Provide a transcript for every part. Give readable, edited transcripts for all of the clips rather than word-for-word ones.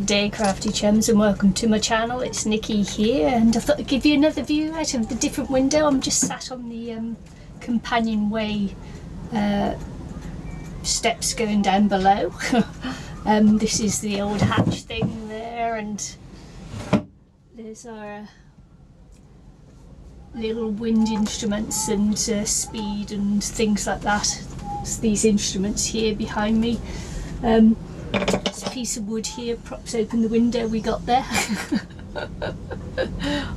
day, crafty chums, and welcome to my channel. It's Nikki here, and I thought I'd give you another view out of the different window. I'm just sat on the companionway steps going down below. This is the old hatch thing there, and there's our little wind instruments and speed and things like that. It's these instruments here behind me. This piece of wood here props open the window we got there.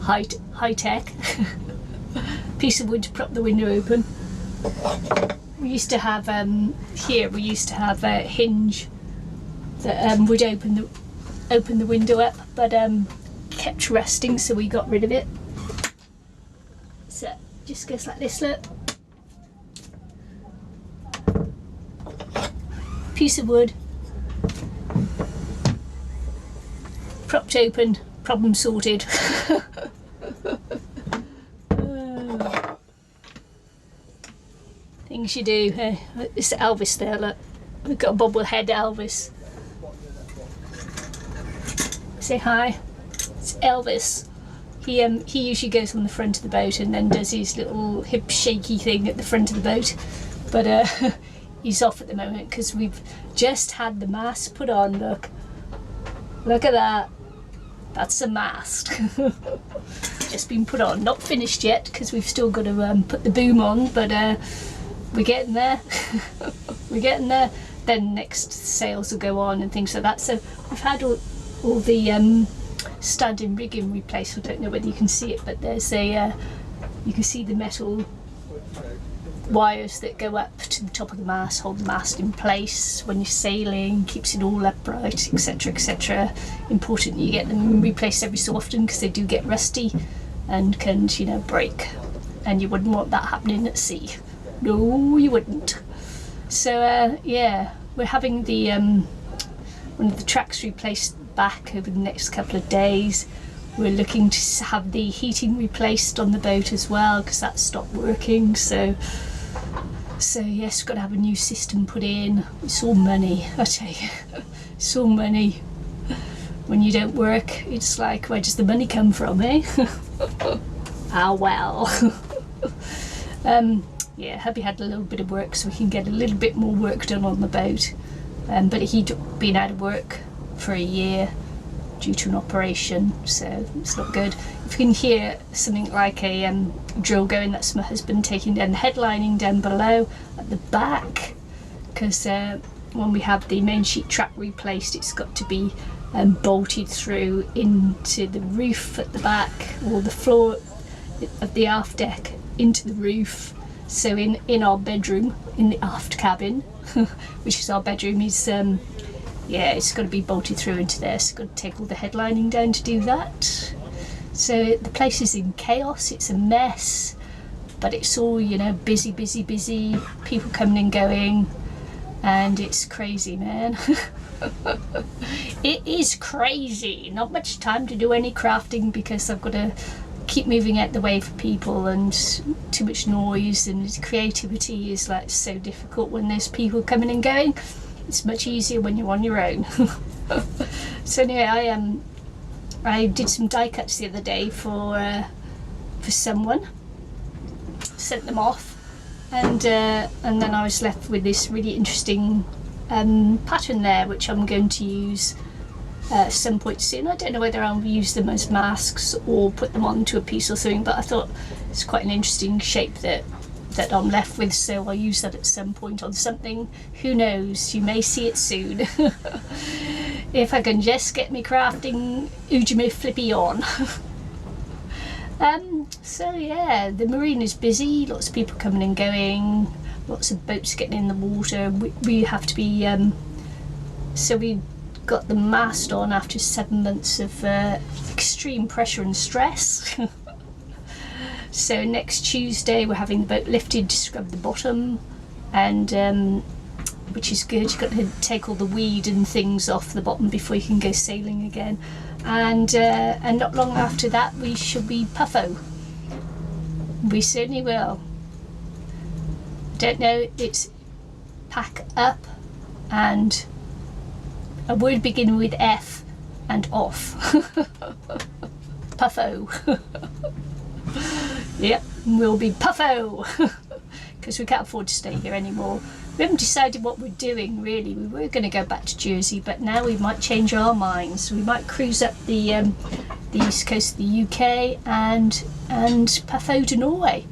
high tech. Piece of wood to prop the window open. We used to have here. We used to have a hinge that would open the window up, but kept rusting, so we got rid of it. So just goes like this. Look. Piece of wood. Propped open, problem sorted. Things you do. It's Elvis there, look. We've got a bobblehead Elvis. Say hi. It's Elvis. He usually goes on the front of the boat and then does his little hip shaky thing at the front of the boat. But he's off at the moment because we've just had the mast put on. Look at that. That's a mast. Just been put on, not finished yet because we've still got to put the boom on, but we're getting there. We're getting there. Then next sails will go on and things like that. So we've had all the standing rigging replaced. I don't know whether you can see it, but there's a you can see the metal wires that go up to the top of the mast, hold the mast in place when you're sailing, keeps it all upright, etc, etc. Important you get them replaced every so often because they do get rusty and can, you know, break, and you wouldn't want that happening at sea. No, you wouldn't. So yeah, we're having the one of the tracks replaced back over the next couple of days. We're looking to have the heating replaced on the boat as well because that stopped working. So yes, got to have a new system put in. It's all money, I tell you. It's all money. When you don't work, it's like, where does the money come from, eh? Ah, well. Yeah, hubby had a little bit of work so we can get a little bit more work done on the boat. But he'd been out of work for a year due to an operation, so it's not good. If you can hear something like a drill going, that's my husband taking down the headlining down below at the back, because when we have the main sheet track replaced, it's got to be bolted through into the roof at the back, or the floor of the aft deck into the roof. So in our bedroom, in the aft cabin, which is our bedroom, is yeah, it's got to be bolted through into there, so got to take all the headlining down to do that. So the place is in chaos, it's a mess, but it's all, you know, busy, people coming and going, and it's crazy, man. It is crazy. Not much time to do any crafting because I've got to keep moving out the way for people, and too much noise, and creativity is like so difficult when there's people coming and going. It's much easier when you're on your own. So anyway, I did some die cuts the other day for someone, sent them off, and then I was left with this really interesting pattern there, which I'm going to use at some point soon. I don't know whether I'll use them as masks or put them onto a piece or something, but I thought it's quite an interesting shape that I'm left with, so I'll use that at some point on something. Who knows, you may see it soon. If I can just get me crafting Ujima Flippy on. So yeah, the marine is busy, lots of people coming and going, lots of boats getting in the water. We have to be, so we got the mast on after 7 months of extreme pressure and stress. So next Tuesday we're having the boat lifted to scrub the bottom, and which is good. You've got to take all the weed and things off the bottom before you can go sailing again. And not long after that we shall be puffo. We certainly will. Don't know, it's pack up and a word beginning with F and off. Puffo. Yep, we'll be puffo because we can't afford to stay here anymore. We haven't decided what we're doing really. We were going to go back to Jersey, but now we might change our minds. We might cruise up the east coast of the UK and puffo to Norway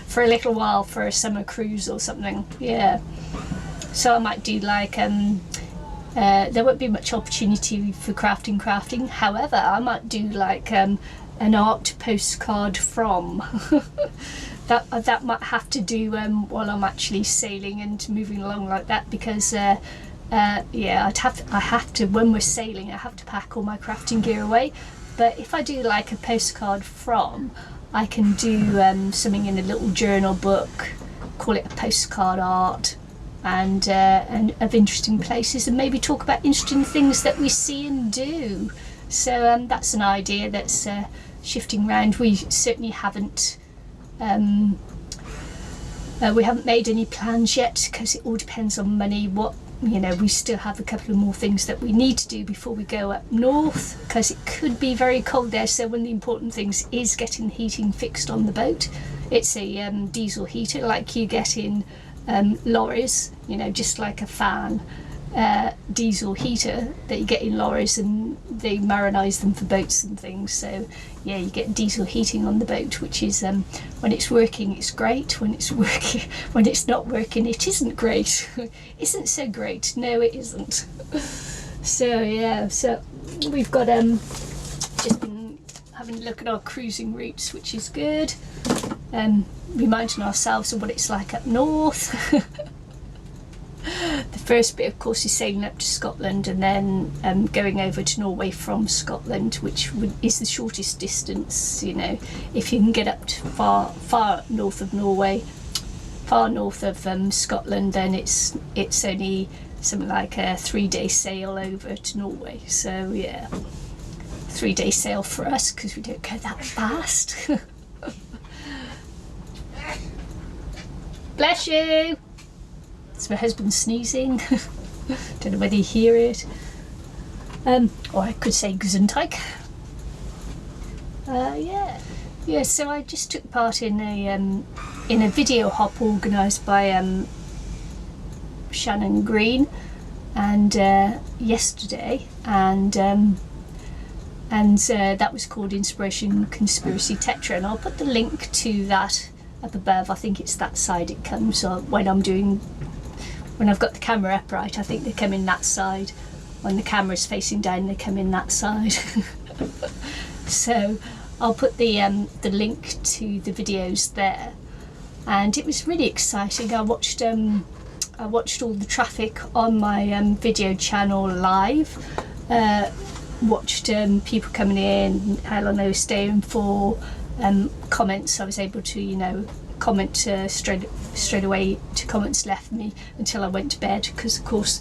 for a little while for a summer cruise or something. Yeah. So I might do like there won't be much opportunity for crafting. However, I might do like an art postcard from. that might have to do while I'm actually sailing and moving along like that, because yeah, I have to when we're sailing I have to pack all my crafting gear away. But if I do like a postcard from, I can do something in a little journal book, call it a postcard art, and of interesting places, and maybe talk about interesting things that we see and do. So that's an idea that's shifting around. We certainly haven't made any plans yet, because it all depends on money. We still have a couple of more things that we need to do before we go up north, because it could be very cold there. So one of the important things is getting the heating fixed on the boat. It's a diesel heater like you get in lorries, just like a fan diesel heater that you get in lorries, and they marinise them for boats and things. So yeah, you get diesel heating on the boat, which is when it's working it's great. When it's not working it isn't great. Isn't so great. No, it isn't. So yeah, so we've got just been having a look at our cruising routes, which is good. Reminding ourselves of what it's like up north. The first bit, of course, is sailing up to Scotland and then going over to Norway from Scotland, which is the shortest distance. If you can get up to far north of Norway, far north of Scotland, then it's only something like a 3-day sail over to Norway. So yeah, 3-day sail for us because we don't go that fast. Bless you. It's my husband sneezing. Don't know whether you hear it. Or I could say Gesundheit. Yeah. So I just took part in a video hop organised by Shannon Green, and yesterday, and that was called Inspiration Conspiracy Tetra, and I'll put the link to that up above. I think it's that side it comes, or when I've got the camera upright, I think they come in that side. When the camera's facing down, they come in that side. So I'll put the link to the videos there. And it was really exciting. I watched all the traffic on my video channel live. Watched people coming in, how long they were staying for, comments. I was able to, comment straight away to comments left me until I went to bed, because of course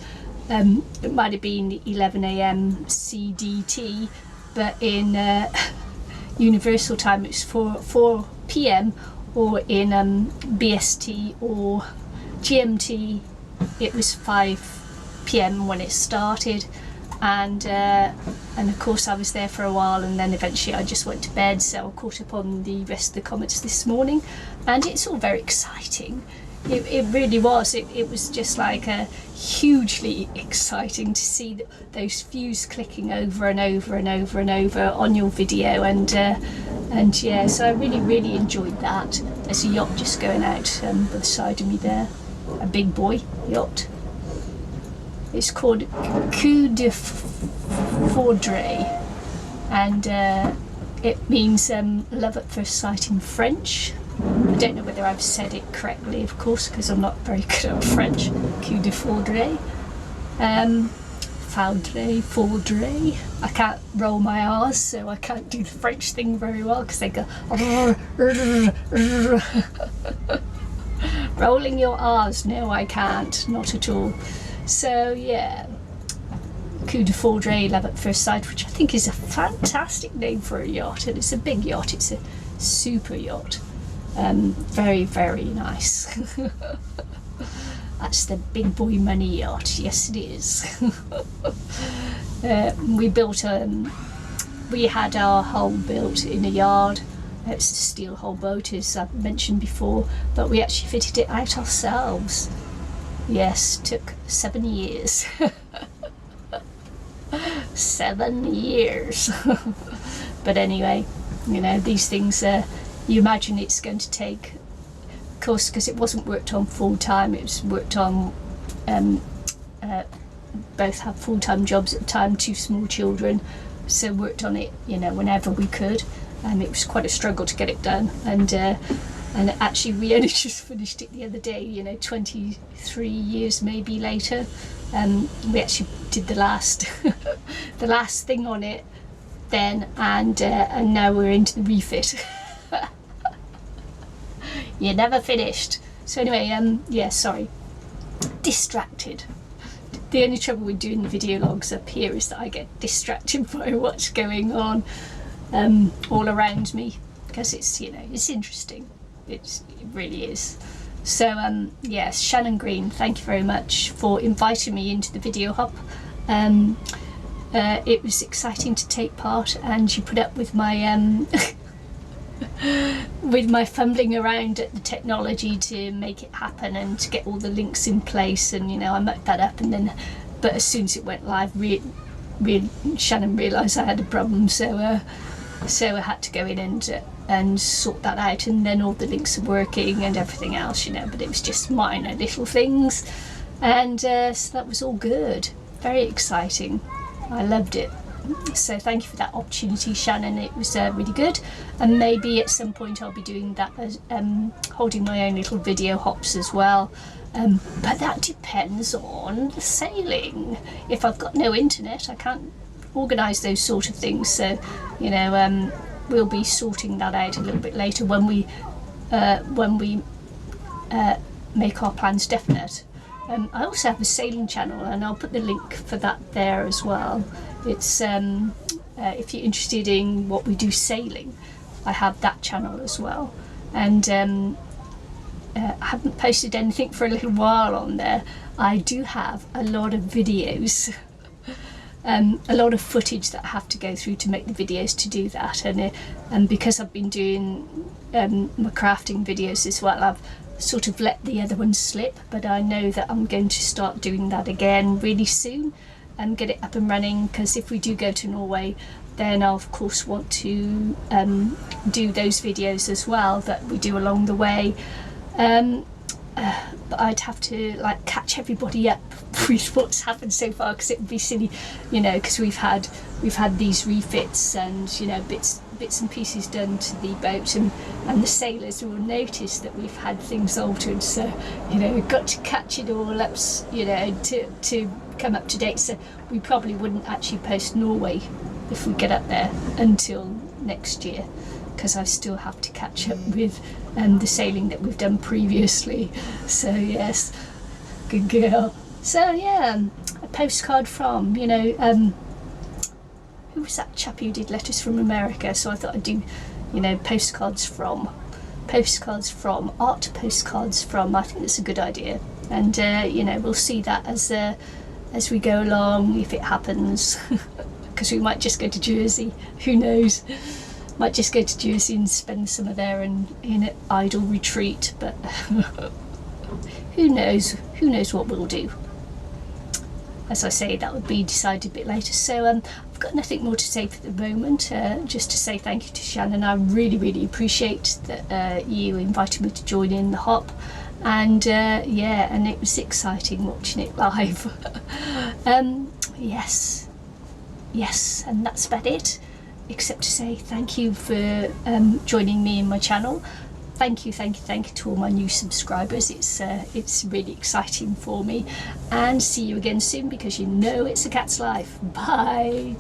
it might have been 11 AM CDT, but in Universal Time it's 4 PM, or in BST or GMT it was 5 PM when it started. And of course I was there for a while, and then eventually I just went to bed, so I caught up on the rest of the comments this morning, and it's all very exciting. It really was. It was just like hugely exciting to see those views clicking over and over and over and over on your video, and yeah, so I really enjoyed that. There's a yacht just going out by the side of me there, a big boy yacht. It's called Judith Cordray, and it means love at first sight in French. I don't know whether I've said it correctly, of course, because I'm not very good at French. Judith Cordray. Faudray. I can't roll my R's, so I can't do the French thing very well, because they go rolling your R's. No, I can't, not at all. So yeah, Judith Cordray, love at first sight, which I think is a fantastic name for a yacht, and it's a big yacht. It's a super yacht. Very nice. That's the big boy money yacht. Yes, it is. we built we had our hull built in a yard. It's a steel hull boat, as I've mentioned before, but we actually fitted it out ourselves. Yes, took 7 years. 7 years. But anyway, you know, these things, you imagine it's going to take, of course, because it wasn't worked on full time, it was worked on, both had full-time jobs at the time, 2 small children, so worked on it, you know, whenever we could. It was quite a struggle to get it done, and actually we only just finished it the other day, you know, 23 years maybe later. We actually did the last the last thing on it then, and now we're into the refit. You're never finished. So anyway, yeah, sorry, distracted. The only trouble with doing the video logs up here is that I get distracted by what's going on all around me, because it's, you know, it's interesting. It really is. So yes, Shannon Green, thank you very much for inviting me into the video hop. It was exciting to take part, and you put up with my with my fumbling around at the technology to make it happen and to get all the links in place, and you know, I mucked that up, and then but as soon as it went live, Shannon realised I had a problem, so I had to go in and sort that out, and then all the links are working and everything else, you know, but it was just minor little things, and so that was all good. Very exciting. I loved it. So thank you for that opportunity, Shannon. It was really good, and maybe at some point I'll be doing that as holding my own little video hops as well, but that depends on the sailing. If I've got no internet, I can't organise those sort of things, so you know, we'll be sorting that out a little bit later when we make our plans definite. I also have a sailing channel, and I'll put the link for that there as well. It's if you're interested in what we do sailing, I have that channel as well, and I haven't posted anything for a little while on there. I do have a lot of videos, a lot of footage that I have to go through to make the videos to do that, and because I've been doing my crafting videos as well, I've sort of let the other ones slip, but I know that I'm going to start doing that again really soon and get it up and running, because if we do go to Norway, then I'll of course want to do those videos as well that we do along the way, but I'd have to like catch everybody up with what's happened so far, because it would be silly, you know, because we've had these refits and, you know, bits and pieces done to the boat, and the sailors will notice that we've had things altered, so you know, we've got to catch it all up, you know, to come up to date. So we probably wouldn't actually post Norway if we get up there until next year, because I still have to catch up with the sailing that we've done previously. So yes, good girl. So yeah, a postcard from, you know, who was that chap who did letters from America? So I thought I'd do, you know, postcards from, art postcards from. I think that's a good idea, and you know, we'll see that as we go along, if it happens, because we might just go to Jersey, who knows, might just go to Jersey and spend the summer there in an idle retreat, but who knows what we'll do. As I say, that would be decided a bit later. So I've got nothing more to say for the moment, just to say thank you to Shannon. I really appreciate that you invited me to join in the hop, and yeah, and it was exciting watching it live. Yes, and that's about it, except to say thank you for joining me in my channel. Thank you to all my new subscribers. It's really exciting for me, and see you again soon, because you know it's a cat's life. Bye.